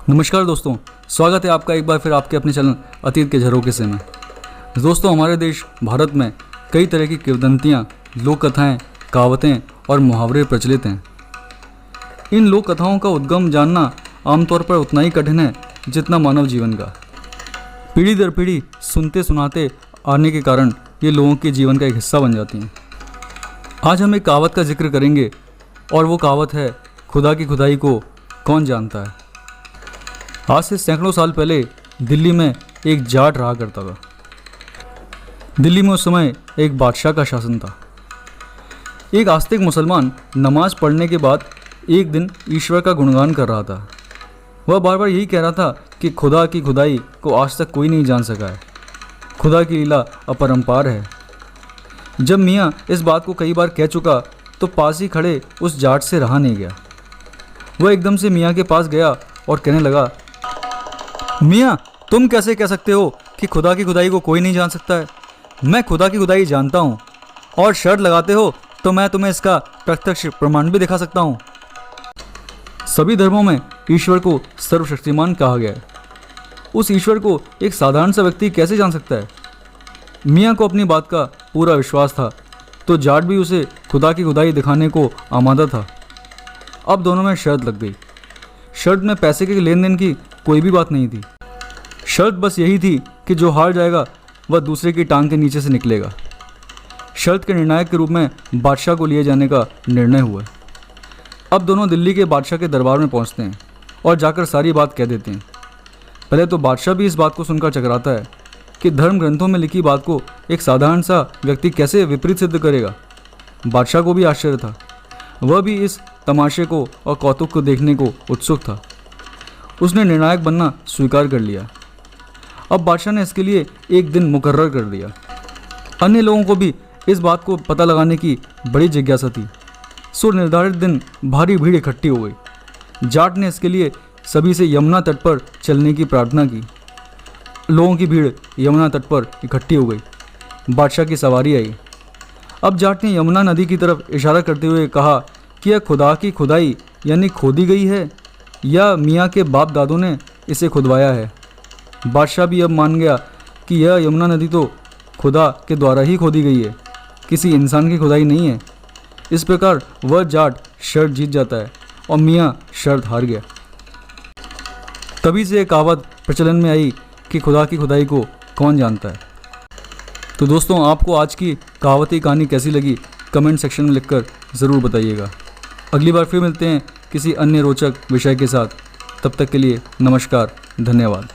नमस्कार दोस्तों, स्वागत है आपका एक बार फिर आपके अपने चैनल अतीत के झरोखे से में। दोस्तों, हमारे देश भारत में कई तरह की किंवदंतियाँ, लोक कथाएँ, कहावतें और मुहावरे प्रचलित हैं। इन लोक कथाओं का उद्गम जानना आमतौर पर उतना ही कठिन है जितना मानव जीवन का। पीढ़ी दर पीढ़ी सुनते सुनाते आने के कारण ये लोगों के जीवन का एक हिस्सा बन जाती हैं। आज हम एक कहावत का जिक्र करेंगे और वो कहावत है, खुदा की खुदाई को कौन जानता है। आज से सैकड़ों साल पहले दिल्ली में एक जाट रहा करता था। दिल्ली में उस समय एक बादशाह का शासन था। एक आस्तिक मुसलमान नमाज पढ़ने के बाद एक दिन ईश्वर का गुणगान कर रहा था। वह बार बार यही कह रहा था कि खुदा की खुदाई को आज तक कोई नहीं जान सका है। खुदा की लीला अपरंपार है। जब मियाँ इस बात को कई बार कह चुका तो पास ही खड़े उस जाट से रहा नहीं गया। वह एकदम से मियाँ के पास गया और कहने लगा, मियाँ, तुम कैसे कह सकते हो कि खुदा की खुदाई को कोई नहीं जान सकता है? मैं खुदा की खुदाई जानता हूँ, और शर्त लगाते हो तो मैं तुम्हें इसका प्रत्यक्ष प्रमाण भी दिखा सकता हूँ। सभी धर्मों में ईश्वर को सर्वशक्तिमान कहा गया है। उस ईश्वर को एक साधारण सा व्यक्ति कैसे जान सकता है? मियाँ को अपनी बात का पूरा विश्वास था, तो जाट भी उसे खुदा की खुदाई दिखाने को आमादा था। अब दोनों में शर्त लग गई। शर्त में पैसे के लेन देन की कोई भी बात नहीं थी। शर्त बस यही थी कि जो हार जाएगा वह दूसरे की टांग के नीचे से निकलेगा। शर्त के निर्णायक के रूप में बादशाह को लिए जाने का निर्णय हुआ। अब दोनों दिल्ली के बादशाह के दरबार में पहुंचते हैं और जाकर सारी बात कह देते हैं। पहले तो बादशाह भी इस बात को सुनकर चकराता है कि धर्म ग्रंथों में लिखी बात को एक साधारण सा व्यक्ति कैसे विपरीत सिद्ध करेगा। बादशाह को भी आश्चर्य था। वह भी इस तमाशे को और कौतुक को देखने को उत्सुक था। उसने निर्णायक बनना स्वीकार कर लिया। अब बादशाह ने इसके लिए एक दिन मुकर्रर कर दिया। अन्य लोगों को भी इस बात को पता लगाने की बड़ी जिज्ञासा थी, सो निर्धारित दिन भारी भीड़ इकट्ठी हो गई। जाट ने इसके लिए सभी से यमुना तट पर चलने की प्रार्थना की। लोगों की भीड़ यमुना तट पर इकट्ठी हो गई। बादशाह की सवारी आई। अब जाट ने यमुना नदी की तरफ इशारा करते हुए कहा कि यह खुदा की खुदाई यानी खोदी गई है या मियाँ के बाप दादों ने इसे खुदवाया है। बादशाह भी अब मान गया कि यह यमुना नदी तो खुदा के द्वारा ही खोदी गई है, किसी इंसान की खुदाई नहीं है। इस प्रकार वह जाट शर्त जीत जाता है और मियाँ शर्त हार गया। तभी से एक कहावत प्रचलन में आई कि खुदा की खुदाई को कौन जानता है। तो दोस्तों, आपको आज की कहावती कहानी कैसी लगी कमेंट सेक्शन में लिखकर ज़रूर बताइएगा। अगली बार फिर मिलते हैं किसी अन्य रोचक विषय के साथ। तब तक के लिए नमस्कार, धन्यवाद।